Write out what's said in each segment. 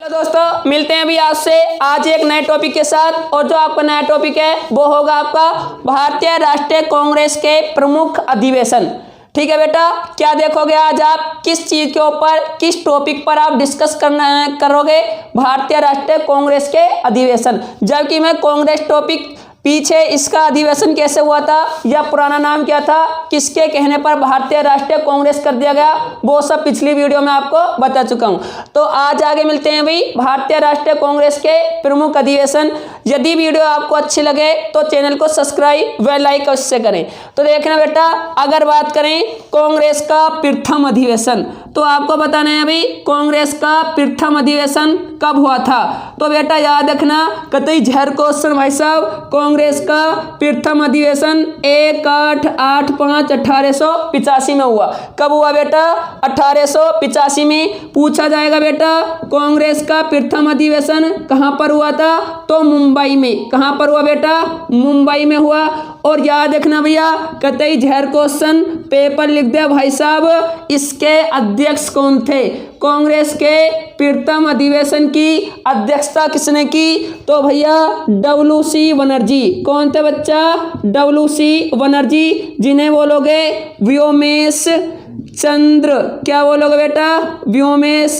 तो दोस्तों मिलते हैं अभी आपसे आज एक नए टॉपिक के साथ। और जो आपका नया टॉपिक है वो होगा आपका भारतीय राष्ट्रीय कांग्रेस के प्रमुख अधिवेशन। ठीक है बेटा, क्या देखोगे आज आप, किस चीज के ऊपर, किस टॉपिक पर आप डिस्कस करोगे? भारतीय राष्ट्रीय कांग्रेस के अधिवेशन। जबकि मैं कांग्रेस टॉपिक पीछे इसका अधिवेशन कैसे हुआ था या पुराना नाम क्या था, किसके कहने पर भारतीय राष्ट्रीय कांग्रेस कर दिया गया, वो सब पिछली वीडियो में आपको बता चुका हूं। तो आज आगे मिलते हैं भाई भारतीय राष्ट्रीय कांग्रेस के प्रमुख अधिवेशन। यदि वीडियो आपको अच्छी लगे तो चैनल को सब्सक्राइब व लाइक अवश्य करें। तो देखना बेटा, अगर बात करें कांग्रेस का प्रथम अधिवेशन, तो आपको बताना है भाई कांग्रेस का प्रथम अधिवेशन कब हुआ था। तो बेटा याद रखना, कतई जहर क्वेश्चन भाई साहब। कांग्रेस का प्रथम अधिवेशन 1/8/5/1885 में हुआ। कब हुआ बेटा? 1885 में। पूछा जाएगा बेटा कांग्रेस का प्रथम अधिवेशन कहां पर हुआ था, तो मुंबई में। कहां पर हुआ बेटा? मुंबई में हुआ। और याद रखना भैया, कतई जहर क्वेश्चन पेपर लिख दिया भाई साहब, इसके अध्यक्ष कौन थे? कांग्रेस के प्रथम अधिवेशन की अध्यक्षता किसने की? तो भैया WC बनर्जी। कौन थे बच्चा? WC बनर्जी, जिन्हें बोलोगे व्योमेश चंद्र। क्या बोलोगे बेटा? व्योमेश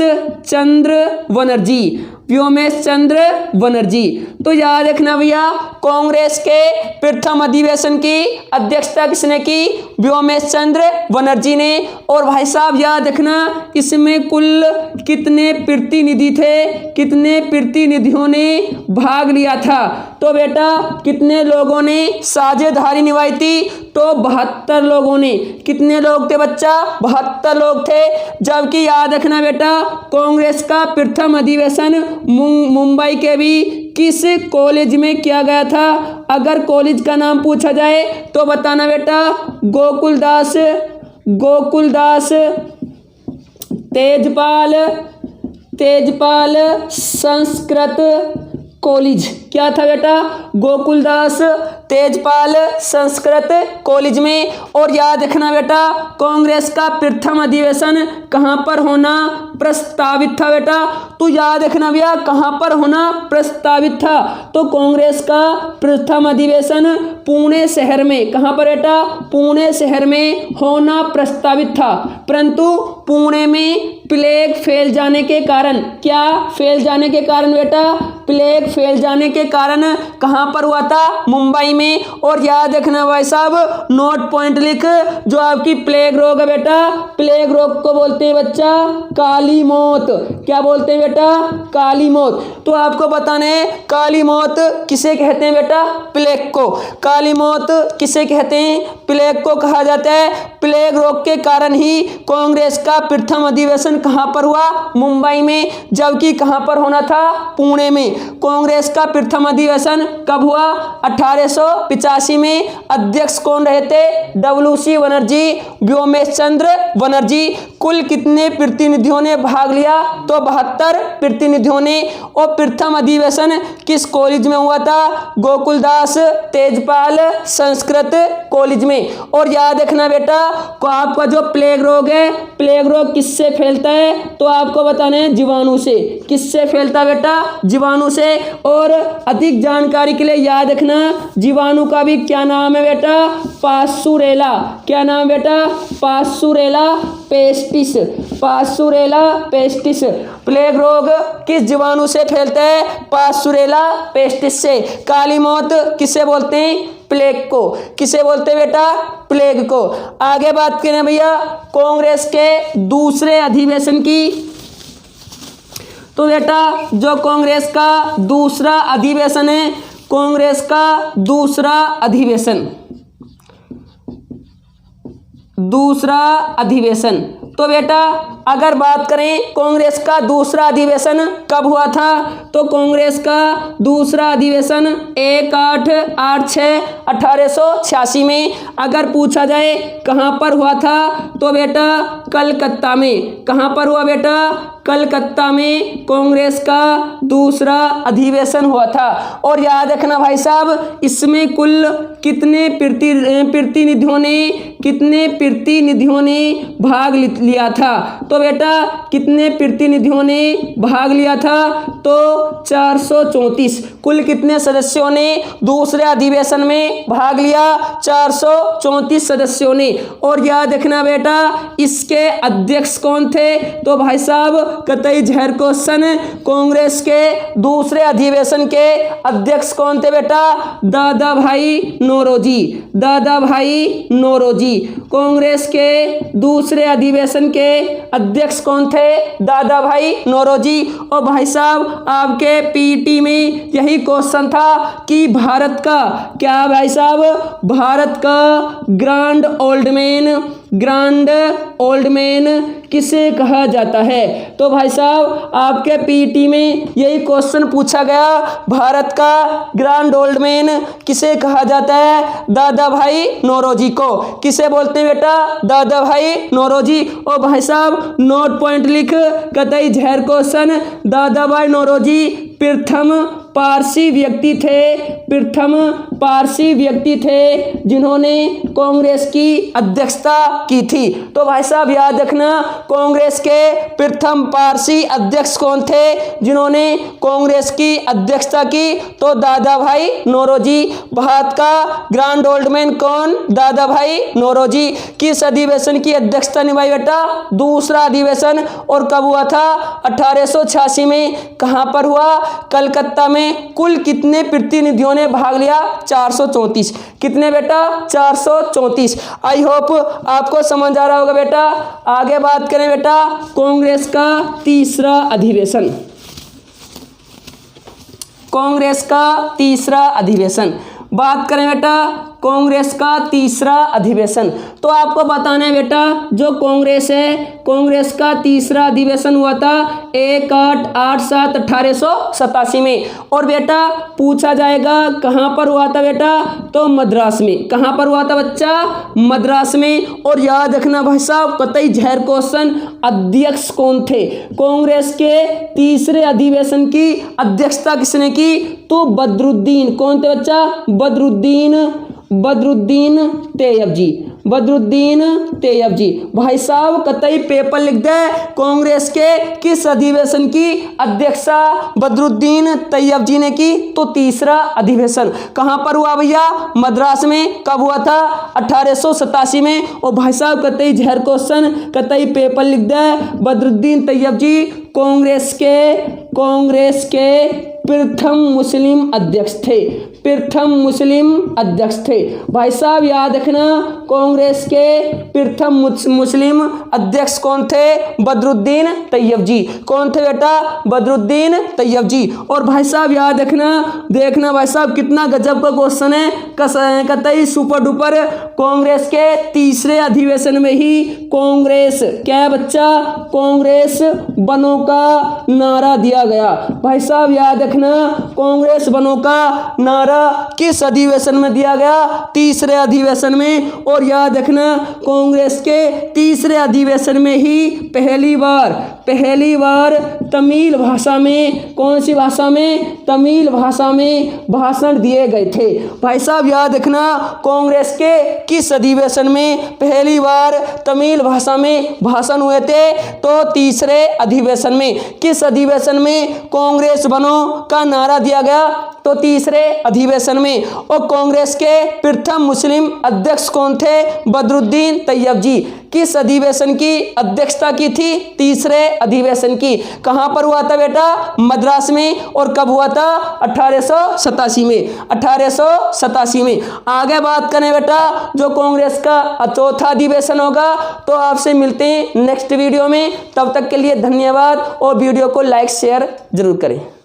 चंद्र बनर्जी। व्योमेश चंद्र बनर्जी। तो याद रखना भैया, कांग्रेस के प्रथम अधिवेशन की अध्यक्षता किसने की? व्योमेश चंद्र बनर्जी ने। और भाई साहब याद रखना, इसमें कुल कितने प्रतिनिधि थे, कितने प्रतिनिधियों ने भाग लिया था? तो बेटा कितने लोगों ने साझेदारी निभाई थी? तो 72 लोगों ने। कितने लोग थे बच्चा? 72 लोग थे। जबकि याद रखना बेटा, कांग्रेस का प्रथम अधिवेशन मुंबई के भी किस कॉलेज में किया गया था? अगर कॉलेज का नाम पूछा जाए तो बताना बेटा, गोकुलदास तेजपाल संस्कृत कॉलेज। क्या था बेटा? गोकुलदास तेजपाल संस्कृत कॉलेज में। और याद रखना बेटा, कांग्रेस का प्रथम अधिवेशन कहां पर होना प्रस्तावित था बेटा? तो याद रखना भैया, कहां पर होना प्रस्तावित था? तो कांग्रेस का प्रथम अधिवेशन पुणे शहर में। कहां पर बेटा? पुणे शहर में होना प्रस्तावित था। परंतु पुणे में प्लेग फैल जाने के कारण, क्या फैल जाने के कारण बेटा? प्लेग फैल जाने के कारण कहां पर हुआ था? मुंबई में। और याद रखना भाई साहब, नोट पॉइंट लिख, जो आपकी प्लेग रोग है बेटा, प्लेग रोग को बोलते हैं बच्चा काली मौत। क्या बोलते हैं बेटा? काली मौत। तो आपको बताना है काली मौत किसे कहते हैं बेटा? प्लेग को। काली मौत किसे कहते हैं? प्लेग को कहा जाता है। प्लेग रोग के कारण ही कांग्रेस का प्रथम अधिवेशन कहां पर हुआ? मुंबई में। जबकि कहां पर होना था? पुणे में। कांग्रेस का प्रथम अधिवेशन कब हुआ? 1885 में। अध्यक्ष कौन रहे थे? WC बनर्जी, व्योमेश चंद्र बनर्जी। कुल कितने प्रतिनिधियों ने भाग लिया? तो 72 प्रतिनिधियों ने। और प्रथम अधिवेशन किस कॉलेज में हुआ था? गोकुलदास तेजपाल संस्कृत कॉलेज में। और याद रखना बेटा, को आपका जो प्लेग रोग है, प्लेग रोग किससे फैलता है? तो आपको बताना है जीवाणु से। किससे फैलता बेटा? जीवाणु से। और अधिक जानकारी के लिए याद रखना, जीवाणु का भी क्या नाम है बेटा? पास्चुरेला। क्या नाम बेटा? Pasteurella pestis. Pasteurella pestis. Plague रोग किस जीवाणु से फैलता है? पास्चुरेला पेस्टिस से। काली मौत किसे बोलते हैं? प्लेग को। किसे बोलते हैं बेटा? प्लेग को। आगे बात करें भैया कांग्रेस के दूसरे अधिवेशन की, तो बेटा जो कांग्रेस का दूसरा अधिवेशन है, कांग्रेस का दूसरा अधिवेशन, तो बेटा अगर बात करें कांग्रेस का दूसरा अधिवेशन कब हुआ था, तो कांग्रेस का दूसरा अधिवेशन 1/8/1886 में। अगर पूछा जाए कहां पर हुआ था, तो बेटा कलकत्ता में। कहां पर हुआ बेटा? कलकत्ता में कांग्रेस का दूसरा अधिवेशन हुआ था। और याद रखना भाई साहब, इसमें कुल कितने प्रतिनिधियों ने भाग लिया था, तो तो बेटा कितने प्रतिनिधियों ने भाग लिया था? तो 434। कुल कितने सदस्यों ने दूसरे अधिवेशन में भाग लिया? 434 सदस्यों ने। और याद रखना बेटा इसके अध्यक्ष कौन थे? तो भाई साहब कतई जहर क्वेश्चन, कांग्रेस के दूसरे अधिवेशन के अध्यक्ष कौन थे बेटा? दादा भाई नौरोजी। दादा भाई नौरोजी। कांग्रेस के दूसरे अधिवेशन के अध्यक्ष कौन थे? दादा भाई नौरोजी। और भाई साहब आपके पीटी में यही क्वेश्चन था कि भारत का क्या भाई साहब, भारत का ग्रैंड ओल्ड मैन किसे कहा जाता है? तो भाई साहब आपके पीटी में यही क्वेश्चन पूछा गया, भारत का ग्रैंड ओल्ड मैन किसे कहा जाता है? दादा भाई नौरोजी को। किसे बोलते हैं बेटा? दादा भाई नौरोजी। और भाई साहब नोट पॉइंट लिख, कतई जहर क्वेश्चन, दादा भाई नौरोजी प्रथम पारसी व्यक्ति थे जिन्होंने कांग्रेस की अध्यक्षता की थी। तो भाई साहब याद रखना कांग्रेस के प्रथम पारसी अध्यक्ष कौन थे जिन्होंने कांग्रेस की अध्यक्षता की? तो दादा भाई नौरोजी। भारत का ग्रैंड ओल्ड मैन कौन? दादा भाई नौरोजी। किस अधिवेशन की अध्यक्षता निभाई बेटा? दूसरा अधिवेशन। और कब हुआ था? 1886 में। कहां पर हुआ? कलकत्ता में। कुल कितने प्रतिनिधियों ने भाग लिया? 434। कितने बेटा? 434। आई होप आपको समझ आ रहा होगा बेटा। आगे बात करें बेटा कांग्रेस का तीसरा अधिवेशन। कांग्रेस का तीसरा अधिवेशन बात करें बेटा, कांग्रेस का तीसरा अधिवेशन। तो आपको बताना है बेटा जो कांग्रेस है, कांग्रेस का तीसरा अधिवेशन हुआ था 1/8/7/1887 में। और बेटा पूछा जाएगा कहां पर हुआ था बेटा? तो मद्रास में। कहां पर हुआ था बच्चा? मद्रास में। और याद रखना भाई साहब कतई जहर क्वेश्चन, अध्यक्ष कौन थे? कांग्रेस के तीसरे अधिवेशन की अध्यक्षता किसने की? तो बदरुद्दीन। कौन थे बच्चा? बदरुद्दीन तैयब जी। बदरुद्दीन तैयब जी। भाई साहब कतई पेपर लिख दे, कांग्रेस के किस अधिवेशन की अध्यक्षता बदरुद्दीन तैयब जी ने की? तो तीसरा अधिवेशन। कहां पर हुआ भैया? मद्रास में। कब हुआ था? 1887 में। और भाई साहब कतई जहर क्वेश्चन, कतई पेपर लिख दे, बदरुद्दीन तैयब जी कांग्रेस के प्रथम मुस्लिम अध्यक्ष थे। भाई साहब याद रखना कांग्रेस के प्रथम मुस्लिम अध्यक्ष कौन थे? बदरुद्दीन तैयब जी। कौन थे बेटा? बदरुद्दीन तैयब जी। और भाई साहब याद रखना, देखना भाई साहब कितना गजब का क्वेश्चन है, कतई सुपर डुपर। कांग्रेस के तीसरे अधिवेशन में ही कांग्रेस क्या बच्चा? कांग्रेस बनो का नारा दिया गया। भाई साहब याद रखना कांग्रेस बनो का नारा किस अधिवेशन में दिया गया? तीसरे अधिवेशन में। और याद रखना कांग्रेस के तीसरे अधिवेशन में ही पहली बार तमिल भाषा में, कौन सी भाषा में? तमिल भाषा में भाषण दिए गए थे। भाई साहब याद रखना कांग्रेस के किस अधिवेशन में पहली बार तमिल भाषा में भाषण हुए थे? तो तीसरे अधिवेशन में। किस अधिवेशन में कांग्रेस बनो का नारा दिया गया? तो तीसरे अधिवेशन में। और कांग्रेस के प्रथम मुस्लिम अध्यक्ष कौन थे? बदरुद्दीन तैयब जी। किस अधिवेशन की अध्यक्षता की थी? तीसरे अधिवेशन की। कहां पर हुआ था बेटा? मद्रास में। और कब हुआ था? 1887 में। 1887 में। आगे बात करें बेटा जो कांग्रेस का चौथा अधिवेशन होगा। तो आपसे मिलते हैं नेक्स्ट वीडियो में। तब तक के लिए धन्यवाद और वीडियो को लाइक शेयर जरूर करें।